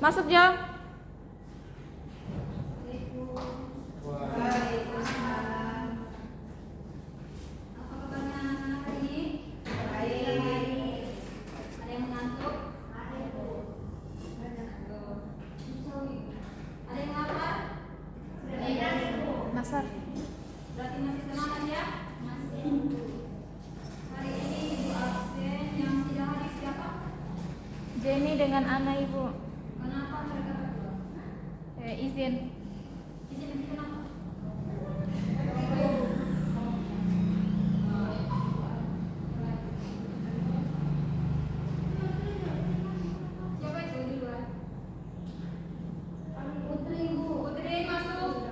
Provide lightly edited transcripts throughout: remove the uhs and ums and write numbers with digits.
Masuk Jo. Nasar. Berarti masih semangat ya? Masih. Hari ini ibu absen, yang tidak hadir siapa? Jenny dengan Ana Ibu. Kenapa mereka berdua? Izin. Izin kenapa? Siapa itu duluan? Putri Bu. Putri masuk.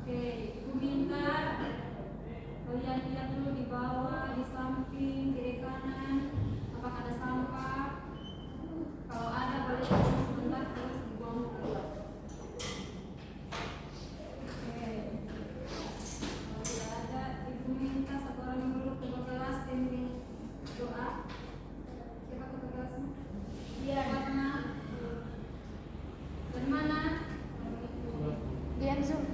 Oke, Ibu minta kalian lihat dulu di bawah, di samping, kiri kanan, apakah ada sampah? Kalau ada boleh dibuang sebentar terus dibuang keluar. Oke, kalau tidak ada, Ibu minta satu orang yang dulu ke kelas bimbing doa. Siapa ke kelasnya? Iya. Warna. Dan mana? Dian Zoom.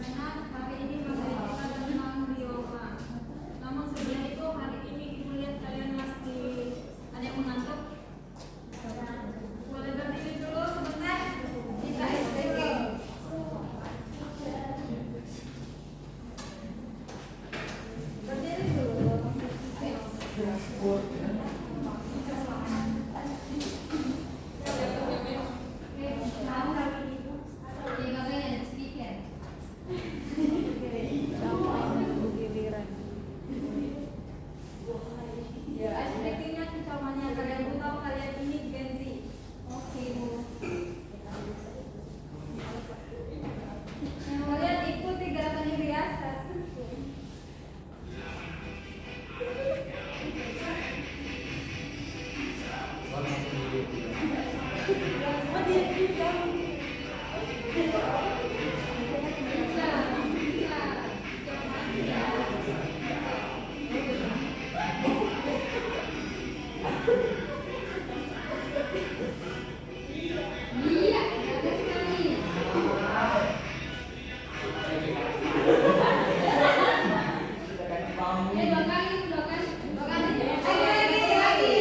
Anak-anak, hari ini materi kita tentang bioma. Namun sebelum itu hari ini Ibu lihat kalian masih ada yang mengantuk. Boleh berdiri dulu sebentar. Kita SPG. Berdiri dulu. Giliran. Aspeknya kecamanya kalian tahu kalian ini Gen Z. Oke Bu. Yang kalian ikuti gerakannya biasa. Iya, bagus sekali. Dua kali. Lagi.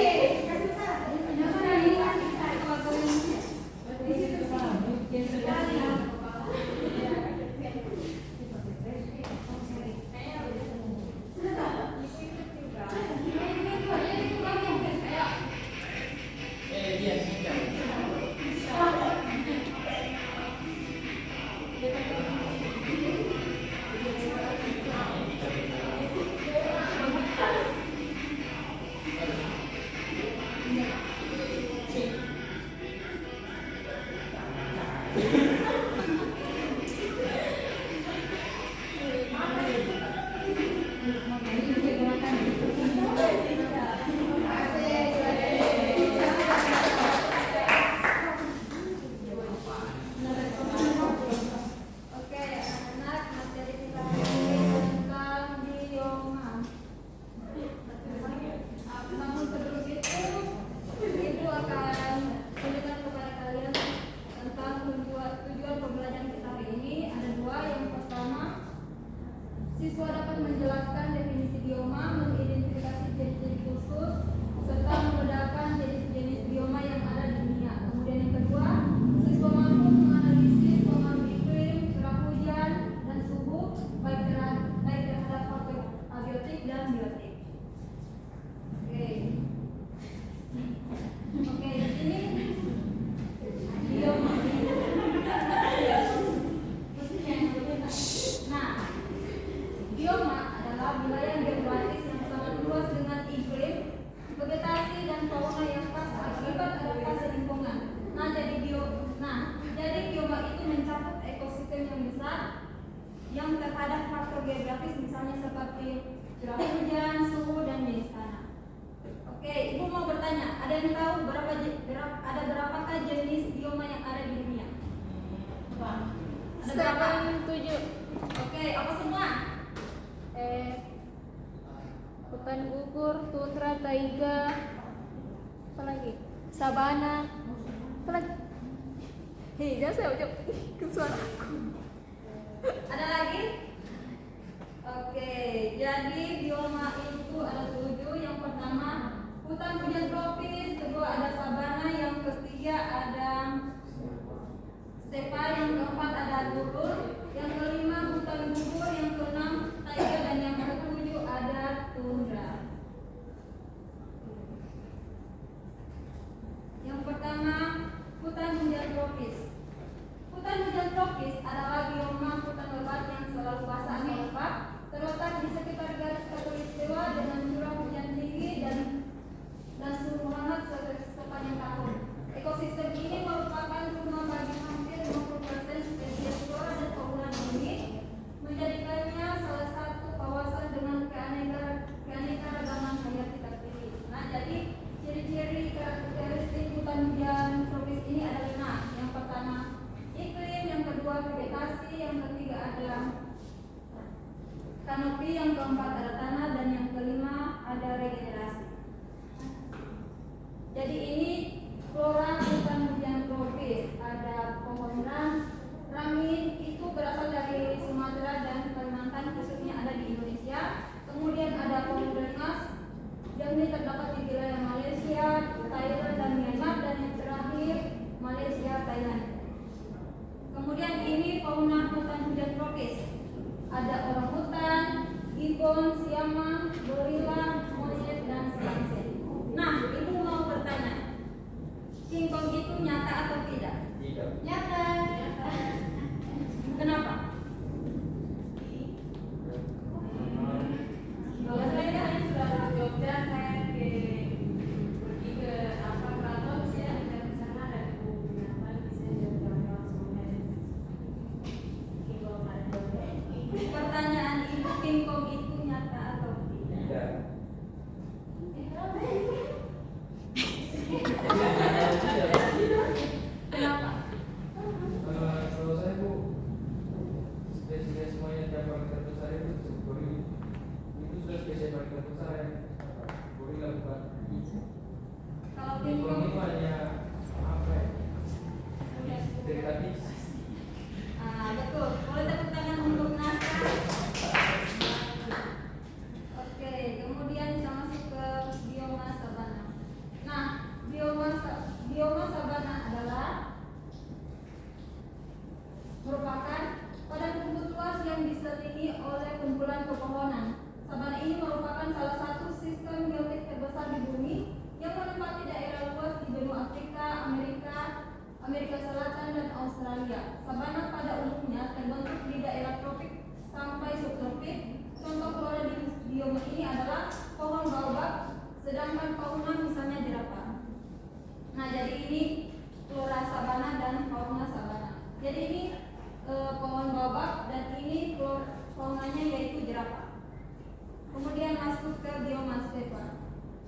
Oke, anak-anak, materi kita tentang bioma. Namun sebelum itu, Ibu akan tunjukkan kepada kalian tentang membuat terhadap faktor geografis misalnya seperti curah hujan, suhu, dan jenis tanah. Oke, Ibu mau bertanya, ada yang tahu ada berapakah jenis bioma yang ada di dunia? Ada berapa? 7. Oke, apa semua? Hutan gugur, tundra, taiga, apa lagi? Sabana, apa lagi? Hei, jangan saya ucap ke suara aku. Ada lagi? Oke, jadi bioma itu ada 7. Yang pertama hutan hujan tropis, kedua ada sabana, yang ketiga ada stepa, yang keempat ada gurun, yang kelima hutan gugur, yang keenam taiga, dan yang ketujuh ada tundra. Yang pertama hutan hujan tropis. Hutan hujan tropis adalah bioma hutan lebat yang selalu basah atau lebat, terletak di sekitar garis khatulistiwa dengan curah hujan tinggi dan suhu hangat sepanjang tahun. Ekosistem ini merupakan rumah bagi hampir 50% spesies flora dan fauna bumi, menjadikannya salah satu kawasan dengan keanekaragaman hayati terpilih. Nah, jadi ciri-ciri karakteristik hutan hujan tropis ini ada 5. Yang pertama iklim, yang kedua vegetasi, yang ketiga ada kanopi, yang keempat ada tanah, dan yang kelima ada regenerasi. Jadi ini flora hutan hujan tropis. Ada pohon rangin, itu berasal dari Sumatera dan Kalimantan, khususnya ada di Indonesia. Kemudian ada pohon rengas, yang ini terdapat di wilayah Malaysia, Thailand, dan Myanmar, dan yang terakhir Malaysia, Thailand. Kemudian ini fauna hutan hujan tropis. Ada orangutan, gibbon, siamang, gorila, monyet, dan siamsen. Nah, Ibu mau bertanya, King Kong itu nyata atau tidak? Tidak. Nyata. Kenapa? Kalau saya kan sudah ke Jogja, saya pergi ke keraton, saya ada di sana ada buku binatang, bisa jalan-jalan langsung dari Kingkong ada Jogja. Pertanyaan Ibu, King Kong itu nyata atau tidak? Tidak. Kenapa? Kalau saya Bu, spesies monyet yang paling terbesar itu gorila. Itu sudah spesies paling terbesar ya. Gorila bukan. Kalau King Kalau Kong itu hanya apa ya? Dari tadi. betul. Boleh tepuk tangan untuk NASA. Oke, kemudian kita masuk ke bioma sabana. Nah, bioma sabana adalah merupakan padang rumput luas yang diselimuti oleh kumpulan pepohonan. Sabana ini merupakan salah satu sistem biotik terbesar di bumi yang menempati daerah luas di benua Afrika, Amerika Selatan, dan Australia. Sabana pada umumnya terbentuk di daerah tropik sampai subtropik. Contoh flora di bioma ini adalah pohon baobab, sedangkan fauna misalnya jerapah. Nah, jadi ini flora sabana dan fauna sabana. Jadi ini pohon baobab, dan ini faunanya yaitu jerapah. Kemudian masuk ke bioma stepa.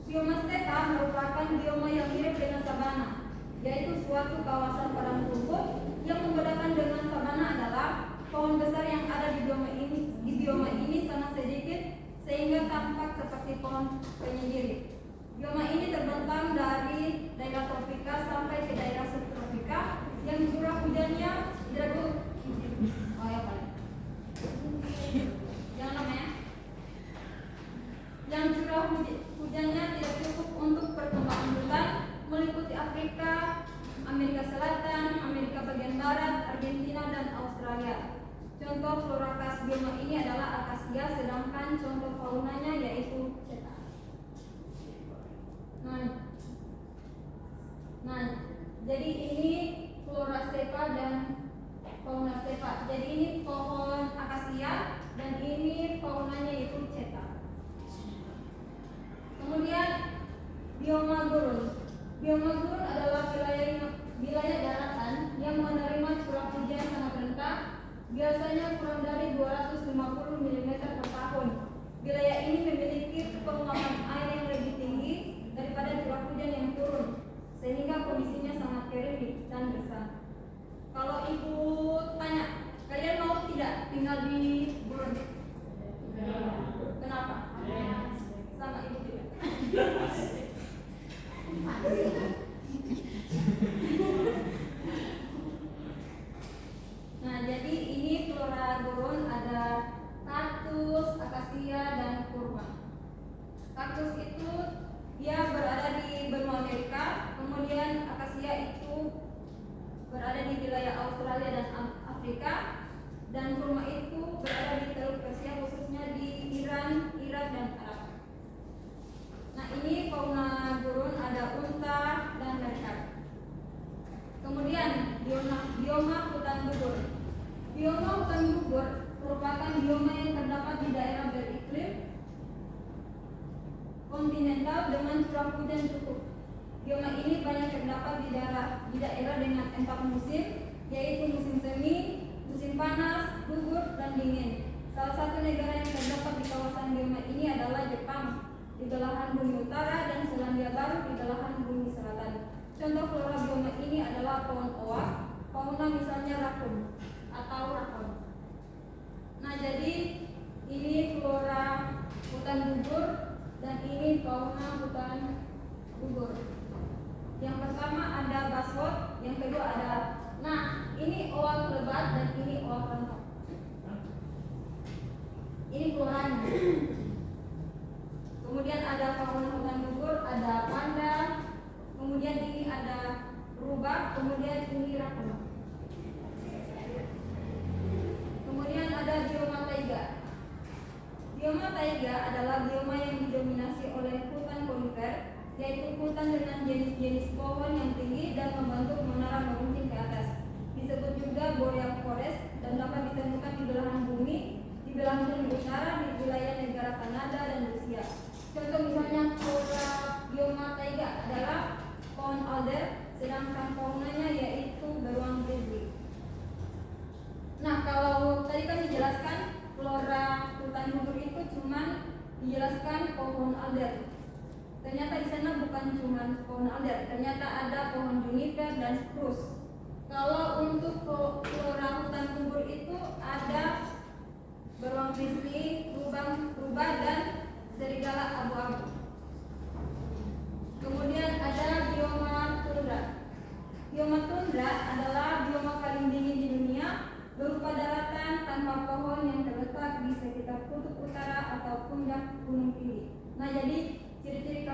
Bioma stepa merupakan bioma yang mirip dengan sabana, yaitu suatu kawasan padang rumput. Yang membedakan dengan sabana adalah pohon besar yang ada di bioma ini sangat sedikit sehingga tampak seperti pohon penyendiri. Bioma ini terbentang dari daerah tropika sampai ke daerah subtropika yang curah hujannya yang curah hujannya tidak cukup untuk perkembangan hutan, meliputi Afrika, Amerika Selatan, Amerika bagian barat, Argentina, dan Australia. Contoh flora khas bioma ini adalah akasia, sedangkan contoh faunanya yaitu cetak. Nah, jadi ini flora stepa dan fauna stepa. Jadi ini pohon akasia dan ini faunanya yaitu cetak. Kemudian bioma gurun. Bioma gurun adalah wilayah daratan yang menerima curah hujan sangat rendah, biasanya kurang dari 250 mm per tahun. Wilayah ini memiliki penguapan air yang lebih tinggi daripada curah hujan yang turun, sehingga kondisinya sangat kering dan gersang. Kalau ibu tanya, kalian mau tidak tinggal di Buron? Kenapa? Sama ibu tidak? Nah, jadi ini flora gurun, ada kaktus, akasia, dan kurma. Kaktus itu dia berada di benua Amerika, kemudian akasia itu berada di wilayah Australia dan Afrika, dan kurma itu berada di Teluk Persia, khususnya di Iran, Irak, dan Arab. Nah, ini fauna gurun, ada unta dan leopard. Kemudian bioma hutan gugur. Bioma hutan gugur merupakan bioma yang terdapat di daerah beriklim kontinental dengan curah hujan cukup. Bioma ini banyak terdapat di daerah dengan 4 musim, yaitu musim semi, musim panas, gugur, dan dingin. Salah satu negara yang terdapat di kawasan bioma ini adalah Jepang di belahan bumi utara dan Selandia Baru di belahan bumi selatan. Contoh flora bioma ini adalah pohon oak, fauna misalnya rakun atau rakon. Nah, jadi ini flora hutan gugur dan ini fauna hutan gugur. Yang pertama ada baswot, yang kedua ada, nah ini oak lebat dan ini oak lengkap. Ini floranya. Kemudian ada fauna hutan gugur, ada panda, kemudian ini ada rubah, kemudian ini rakun. Kemudian ada bioma taiga. Bioma taiga adalah bioma yang didominasi oleh hutan konifer, yaitu hutan dengan jenis-jenis pohon yang tinggi dan membentuk menara meruncing ke atas. Disebut juga boreal forest dan dapat ditemukan di belahan bumi, di belahan bumi utara, di wilayah negara Kanada dan Rusia. Contoh misalnya flora bioma taiga adalah pohon alder, sedangkan faunanya yaitu beruang grizzly. Nah, kalau tadi kan dijelaskan flora hutan gugur itu cuma dijelaskan pohon alder. Ternyata di sana bukan cuma pohon alder, ternyata ada pohon juniper dan spruce. Kalau untuk flora hutan gugur itu ada beruang grizzly, rubah, dan serigala abu-abu. Kemudian ada bioma tundra. Bioma tundra adalah bioma paling dingin di dunia, berupa daratan tanpa pohon yang terletak di sekitar kutub utara atau puncak gunung tinggi. Nah, jadi ciri-ciri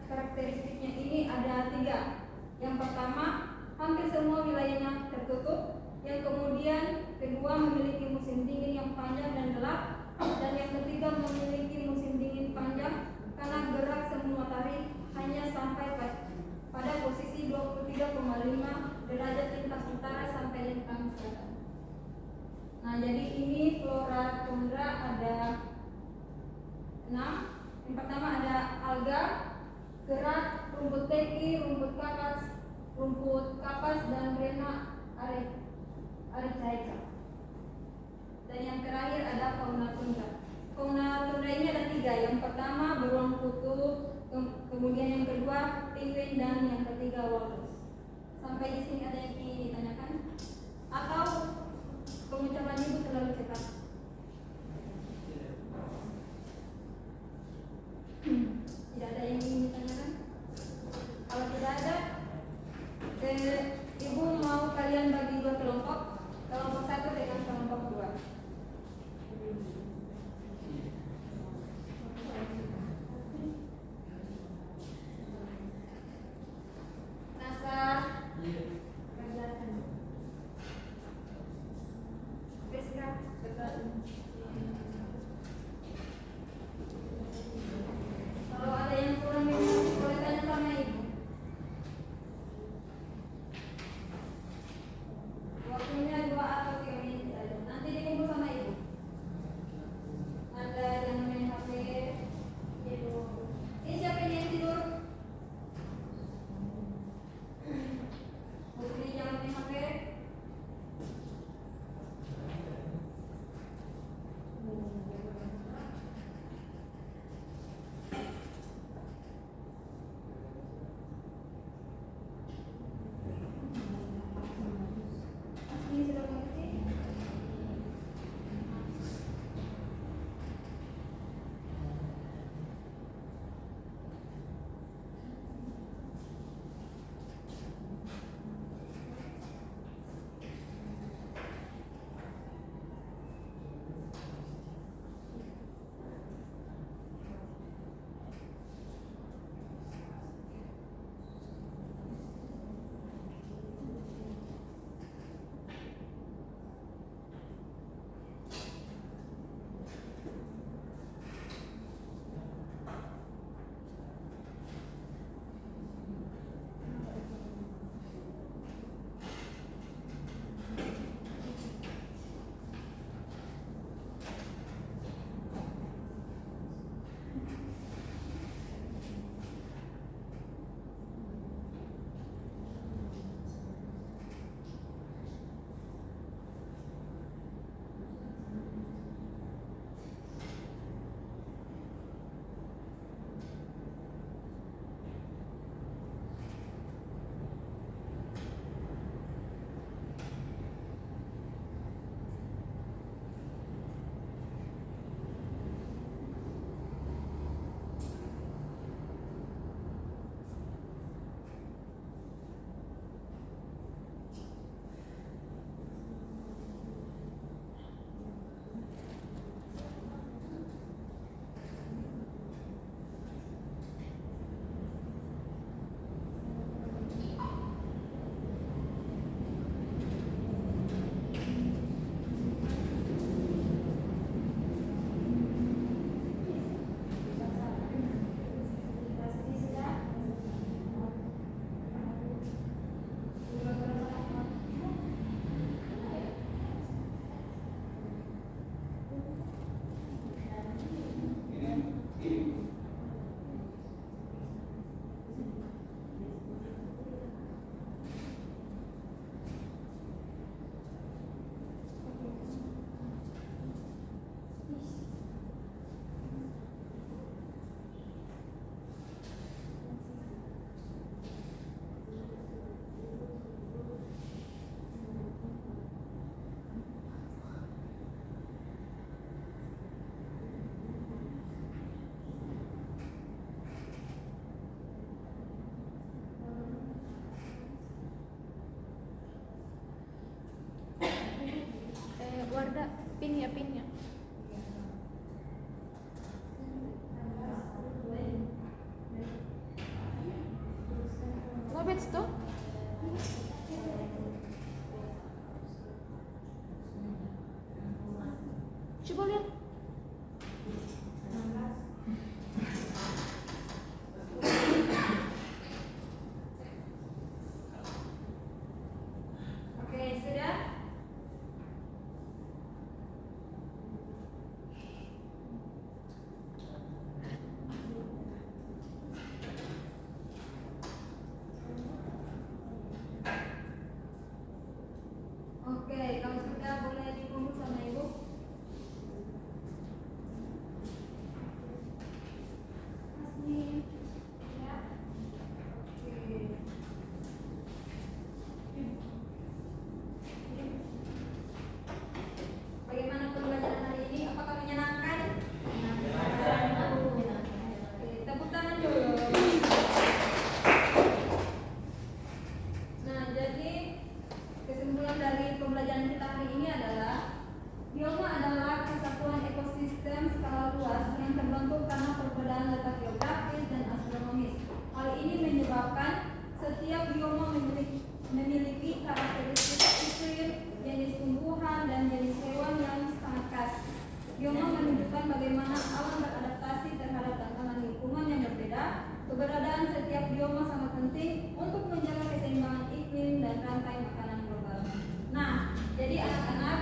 karakteristiknya ini ada 3. Yang pertama, hampir semua wilayahnya tertutup. Yang kemudian kedua, memiliki musim dingin yang panjang dan gelap. Dan yang ketiga, memiliki musim dingin panjang karena gerak semu matahari hanya sampai pada posisi 23,5 derajat lintas utara sampai lintang selatan. Nah, jadi ini flora tundra ada 6. Yang pertama ada alga, kerat, rumput teki, rumput kapas, dan rena aricaeka. Dan yang terakhir ada fauna tundra. Fauna tundra ini ada 3. Yang pertama beruang kutub, kemudian yang kedua penguin, dan yang ketiga walrus. Sampai di sini ada yang ingin ditanyakan? Atau pengucapan ibu terlalu cepat? Tidak ada yang ingin ditanyakan? Kalau tidak ada, ibu mau kalian bagi 2 kelompok. Kelompok 1 dengan kelompok 2. Nasar, kerjakan. pinnya. Ngobet tuh? Coba lihat. Oke, sudah? Oke, kalau sudah boleh dikumpul sama ibu. Asmi, ya. Oke. Bagaimana pembelajaran hari ini? Apakah menyenangkan? Oke, tepuk tangan dulu. Nah, jadi kesimpulan dari pembelajaran kita hari ini adalah bioma adalah kesatuan ekosistem skala luas yang terbentuk karena perbedaan letak geografis dan astronomis. Hal ini menyebabkan setiap bioma memiliki karakteristik iklim, jenis tumbuhan, dan jenis hewan yang sangat khas. Bioma menunjukkan bagaimana alam beradaptasi terhadap tantangan lingkungan yang berbeda. Keberadaan setiap bioma sangat penting untuk menjaga keseimbangan iklim dan rantai makanan global. Nah, jadi anak-anak,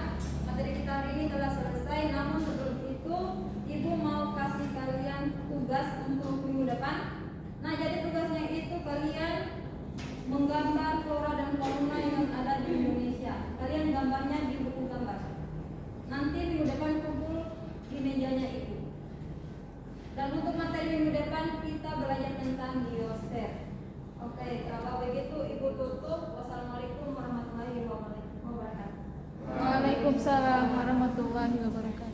materi kita hari ini telah selesai. Namun sebelum itu, ibu mau kasih kalian tugas untuk minggu depan. Nah, jadi tugasnya itu kalian menggambar flora dan fauna yang ada di Indonesia. Kalian gambarnya di buku gambar. Nanti minggu depan kumpul di mejanya ibu. Dan untuk materi minggu depan kita belajar tentang biosfer. Oke, kalau begitu ibu tutup. Wassalamualaikum warahmatullahi wabarakatuh. Waalaikumsalam warahmatullahi wabarakatuh.